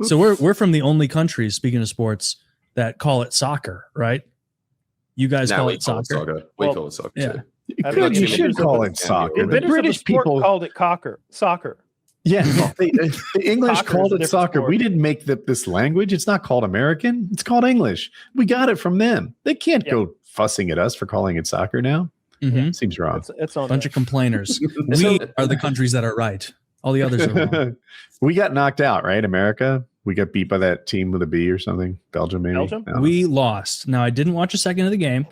So we're from the only countries, speaking of sports, that call it soccer, right? You guys call it soccer. We call it soccer. Yeah. Too. You should call it soccer. The British people called it soccer. Yeah, the English called it soccer. Sport. We didn't make this language. It's not called American. It's called English. We got it from them. They can't go fussing at us for calling it soccer now. Mm-hmm. Seems wrong. It's on a bunch of complainers. We are the countries that are right. All the others are wrong. We got knocked out, right? America. We got beat by that team with a B or something. Belgium, maybe. Belgium? We lost. Now, I didn't watch a second of the game,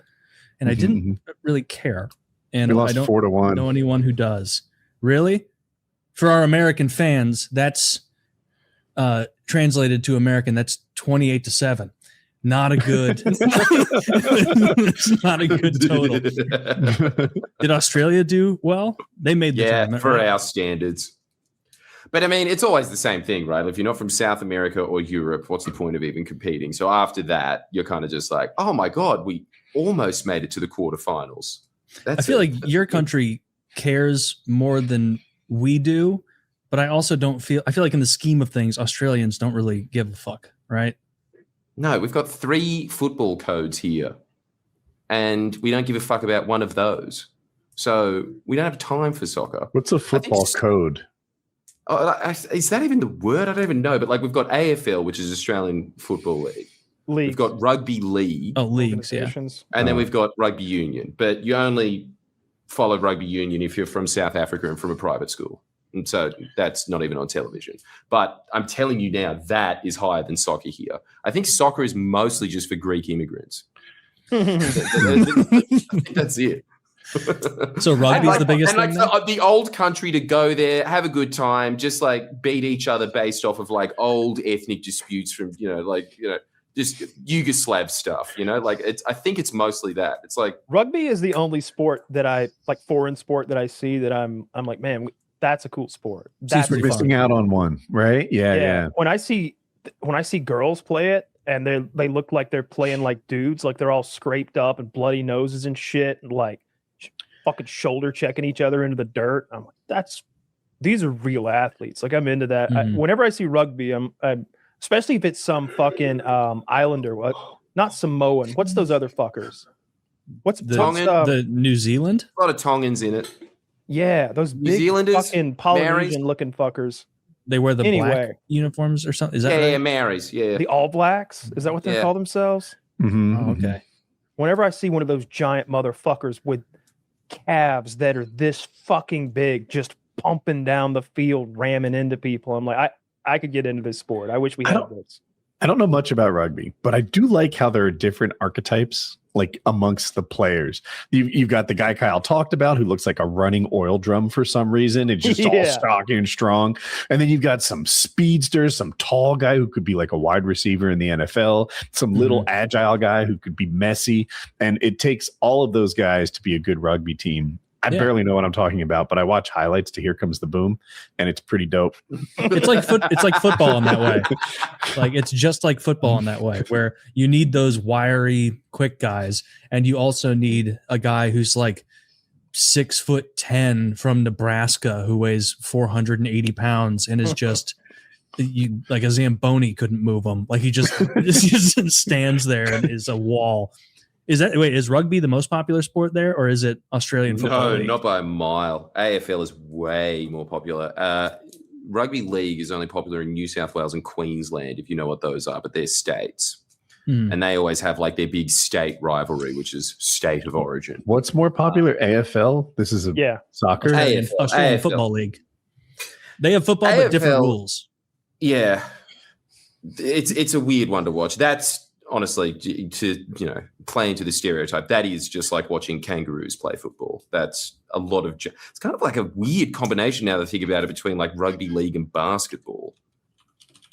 and I didn't really care. And we lost I don't 4-1. know anyone who does. Really? For our American fans, that's translated to American. That's 28-7. Not a good. It's not a good total. Did Australia do well? They made the tournament, for right? our standards. But I mean, it's always the same thing, right? If you're not from South America or Europe, what's the point of even competing? So after that, you're kind of just like, oh my God, we almost made it to the quarterfinals. I feel like your country cares more than we do, but I also I feel like in the scheme of things, Australians don't really give a fuck, right? No, we've got 3 football codes here, and we don't give a fuck about one of those. So we don't have time for soccer. What's a football code? Oh, is that even the word? I don't even know. But like we've got AFL, which is Australian Football League. We've got Rugby League. Oh, leagues, yeah. And then we've got Rugby Union. But you only follow Rugby Union if you're from South Africa and from a private school. And so that's not even on television. But I'm telling you now, that is higher than soccer here. I think soccer is mostly just for Greek immigrants. I think that's it. So rugby's the biggest thing? The old country to go there, have a good time, just like beat each other based off of like old ethnic disputes from, just Yugoslav stuff, I think it's mostly that. It's like rugby is the only sport that foreign sport that I see that I'm like, man, that's a cool sport. That's missing out on one, right? Yeah. When I see girls play it and they look like they're playing like dudes, like they're all scraped up and bloody noses and shit, and like fucking shoulder checking each other into the dirt. I'm like, these are real athletes. Like I'm into that. Whenever I see rugby, I'm especially if it's some fucking Islander, not Samoan. What's those other fuckers? What's the New Zealand? A lot of Tongans in it. Yeah, those New big Zealanders, fucking Polynesian looking fuckers. They wear the black uniforms or something. Is that right? Yeah, Maoris. Yeah, the All Blacks. Is that what they call themselves? Mm-hmm. Oh, okay. Whenever I see one of those giant motherfuckers with calves that are this fucking big, just pumping down the field, ramming into people, I'm like, I could get into this sport. I wish we had this. I don't know much about rugby, but I do like how there are different archetypes like amongst the players. You've got the guy Kyle talked about who looks like a running oil drum for some reason. It's just all stocky and strong. And then you've got some speedsters, some tall guy who could be like a wide receiver in the NFL, some little agile guy who could be messy. And it takes all of those guys to be a good rugby team. I barely know what I'm talking about, but I watch highlights to Here Comes the Boom, and it's pretty dope. It's like football in that way. Like it's just like football in that way, where you need those wiry, quick guys, and you also need a guy who's like 6'10" from Nebraska who weighs 480 pounds and is just like a Zamboni couldn't move him. Like he just stands there and is a wall. Is rugby the most popular sport there, or is it Australian football? No, league? not by a mile. AFL is way more popular. Rugby league is only popular in New South Wales and Queensland, if you know what those are, but they're states. And they always have like their big state rivalry, which is state of origin. What's more popular, AFL? This is soccer? Australian Football League. They have football, but different rules. Yeah. It's a weird one to watch. That's honestly, to play into the stereotype, that is just like watching kangaroos play football. That's a lot of it's kind of like a weird combination now that I think about it, between like rugby league and basketball,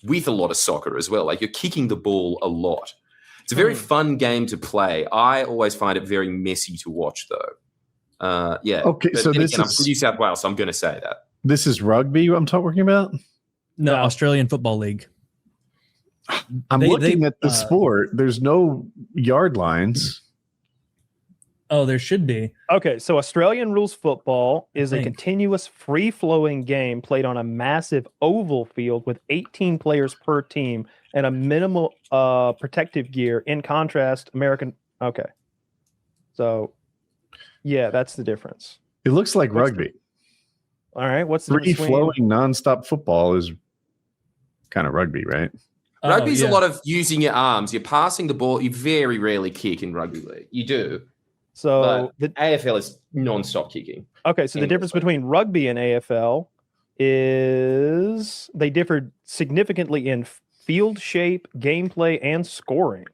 with a lot of soccer as well. Like you're kicking the ball a lot. It's a very fun game to play. I always find it very messy to watch, though. Okay, but so this I'm is from New South Wales, so I'm going to say that. This is rugby I'm talking about? No, Australian Football League. I'm looking at the sport. There's no yard lines. Oh, there should be. Okay, so Australian rules football is a think. continuous free-flowing game played on a massive oval field with 18 players per team and a minimal protective gear. In contrast, American... Okay. So, yeah, that's the difference. It looks like rugby. All right, what's the difference Free-flowing, nonstop football is kind of rugby, right? Rugby's a lot of using your arms. You're passing the ball. You very rarely kick in rugby league. You do. So the AFL is non-stop kicking. Okay, so the difference between rugby and AFL is they differ significantly in field shape, gameplay, and scoring.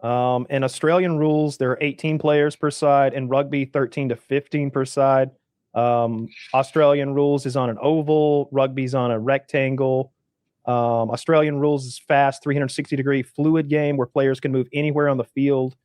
In Australian rules, there are 18 players per side. In rugby, 13 to 15 per side. Australian rules is on an oval. Rugby's on a rectangle. Australian rules is fast, 360-degree fluid game where players can move anywhere on the field.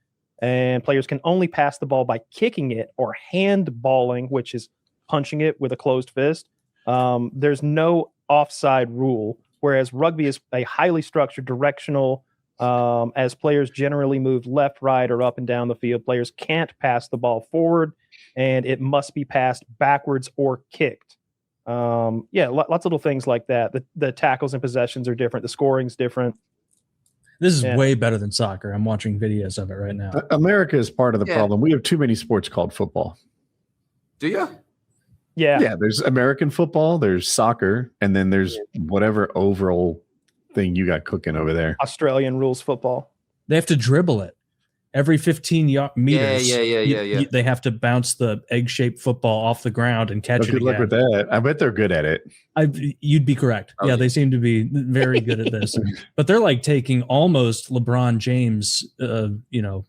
And players can only pass the ball by kicking it or handballing, which is punching it with a closed fist. There's no offside rule, whereas rugby is a highly structured directional. As players generally move left, right, or up and down the field, players can't pass the ball forward, and it must be passed backwards or kicked. Lots of little things like that. The tackles and possessions are different. The scoring's different. This is way better than soccer. I'm watching videos of it right now. America is part of the problem. We have too many sports called football. Do you? Yeah. Yeah, there's American football, there's soccer, and then there's whatever overall thing you got cooking over there. Australian rules football. They have to dribble it. Every 15 meters, Yeah. They have to bounce the egg-shaped football off the ground and catch it Good luck with that. I bet they're good at it. You'd be correct. Yeah, they seem to be very good at this. But they're like taking almost LeBron James,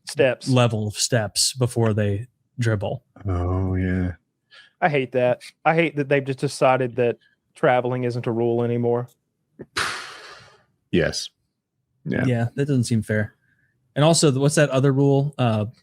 steps level of steps before they dribble. Oh, yeah. I hate that. I hate that they've just decided that traveling isn't a rule anymore. Yes. Yeah, that doesn't seem fair. And also, what's that other rule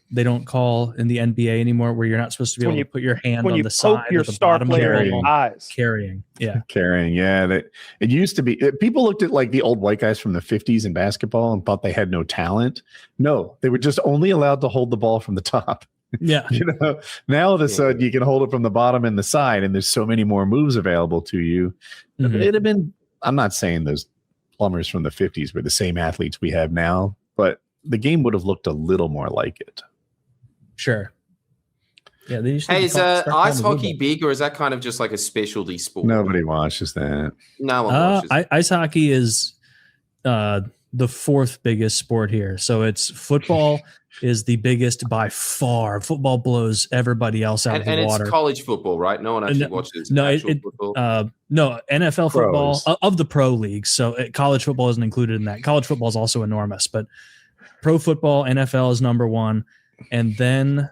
they don't call in the NBA anymore, where you're not supposed to be able to put your hand on the side your or the star bottom player of in the the eyes. Carrying, yeah. Carrying, yeah. It used to be. People looked at like the old white guys from the 50s in basketball and thought they had no talent. No, they were just only allowed to hold the ball from the top. Yeah. Now all of a sudden you can hold it from the bottom and the side, and there's so many more moves available to you. Mm-hmm. It'd have been, I'm not saying those plumbers from the 50s were the same athletes we have now, but the game would have looked a little more like it. Sure. Yeah. Is ice hockey big, or is that kind of just like a specialty sport? Nobody watches that. No one watches. Ice hockey is the fourth biggest sport here. So it's football is the biggest by far. Football blows everybody else out of the water. And it's college football, right? No one actually watches football. No, NFL football of the pro leagues. So college football isn't included in that. College football is also enormous, but pro football, NFL is number one. And then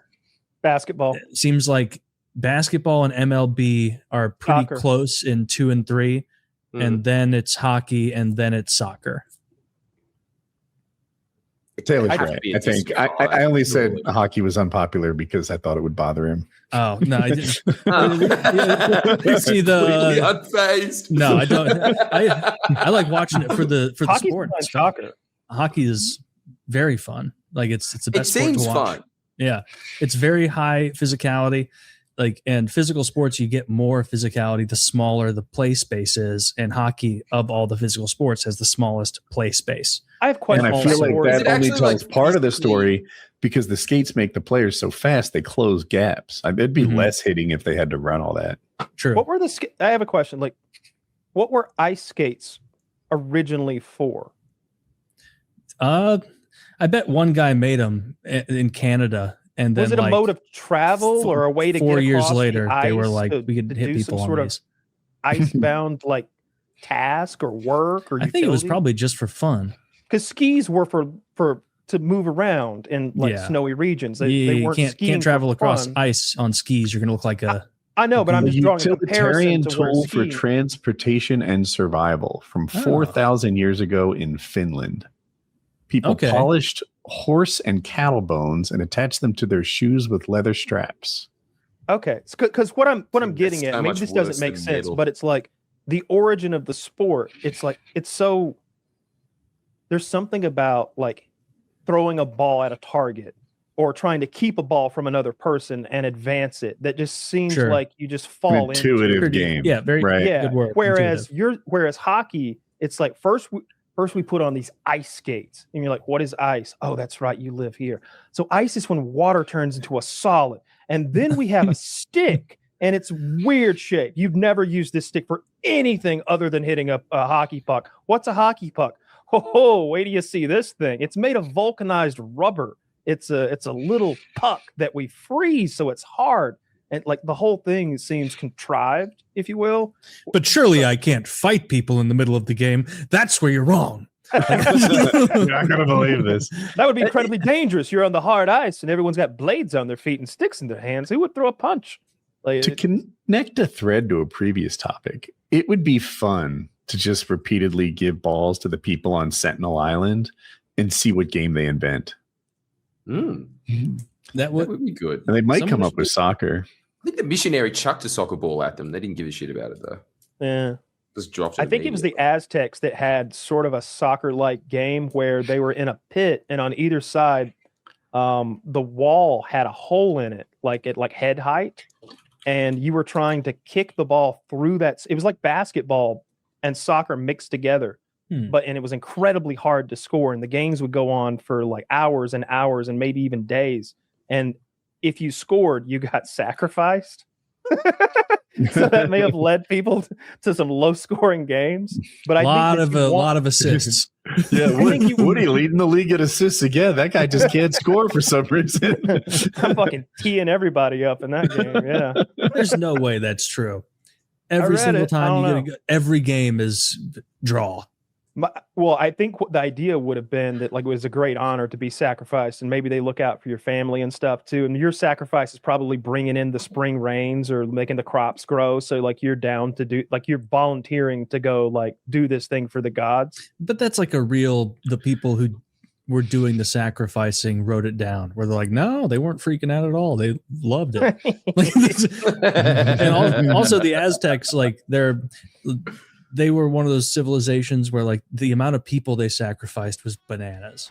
basketball. It seems like basketball and MLB are pretty close in 2 and 3. Mm-hmm. And then it's hockey, and then it's soccer. Taylor's right. I think I only said hockey was unpopular because I thought it would bother him. Oh no, I didn't. See unfazed. No, I don't. I like watching it for the sport. Soccer. Hockey is very fun. Like it's the best. It seems sport to watch. fun. Yeah, it's very high physicality. Like, and physical sports, you get more physicality the smaller the play space is, and hockey, of all the physical sports, has the smallest play space. I have questions. And I feel like that only tells part of the story, because the skates make the players so fast they close gaps. It'd be less hitting if they had to run all that. True. What were I have a question. Like, what were ice skates originally for? I bet one guy made them in Canada. And then, was it a mode of travel or a way to 4 get years later, the they were like, we could hit people on these. Icebound like task or work or I think it was probably just for fun. Because skis were for to move around in snowy regions. They weren't can't travel across ice on skis. You're gonna look like a. I know, but I'm just drawing a utilitarian comparison tool for transportation and survival from 4,000 years ago in Finland. People polished horse and cattle bones and attached them to their shoes with leather straps. Okay, because what I'm getting at, maybe this doesn't make sense, but it's like the origin of the sport. It's like there's something about like throwing a ball at a target or trying to keep a ball from another person and advance it. That just seems Sure. like you just fall into Intuitive it. game. Yeah, very right. Yeah. good word. Whereas Intuitive. hockey, it's like first we put on these ice skates, and you're like, what is ice? Oh, that's right, you live here. So ice is when water turns into a solid, and then we have a stick, and it's weird shape. You've never used this stick for anything other than hitting a hockey puck. What's a hockey puck? Oh, wait till you see this thing. It's made of vulcanized rubber. It's a little puck that we freeze, so it's hard. And like the whole thing seems contrived, if you will. But surely I can't fight people in the middle of the game. That's where you're wrong. You're not gonna believe this. That would be incredibly dangerous. You're on the hard ice, and everyone's got blades on their feet and sticks in their hands. Who would throw a punch? Like, To connect a thread to a previous topic, it would be fun to just repeatedly give balls to the people on Sentinel Island and see what game they invent. Mm, That that would would be good. And they might Someone come up should- with soccer. I think the missionary chucked a soccer ball at them. They didn't give a shit about it though. yeah. Just dropped it. I think it was the Aztecs that had sort of a soccer-like game where they were in a pit, and on either side, the wall had a hole in it, like at head height, and you were trying to kick the ball through that. It was like basketball and soccer mixed together, and it was incredibly hard to score. And the games would go on for like hours and hours, and maybe even days. And if you scored, you got sacrificed. So that may have led people to some low-scoring games. But a I lot think of if you a want- lot of assists. Yeah, think you- Woody leading the league at assists again. That guy just can't score for some reason. I'm fucking teeing everybody up in that game. Yeah. There's no way that's true. Every read single it. I time don't every game is draw. Well, I think what the idea would have been that like it was a great honor to be sacrificed, and maybe they look out for your family and stuff too. And your sacrifice is probably bringing in the spring rains or making the crops grow. So like you're down to do, like you're volunteering to go like do this thing for the gods. But that's like the people who were doing the sacrificing wrote it down where they're like, no, they weren't freaking out at all. They loved it. Like, and also the Aztecs, like they were one of those civilizations where like the amount of people they sacrificed was bananas.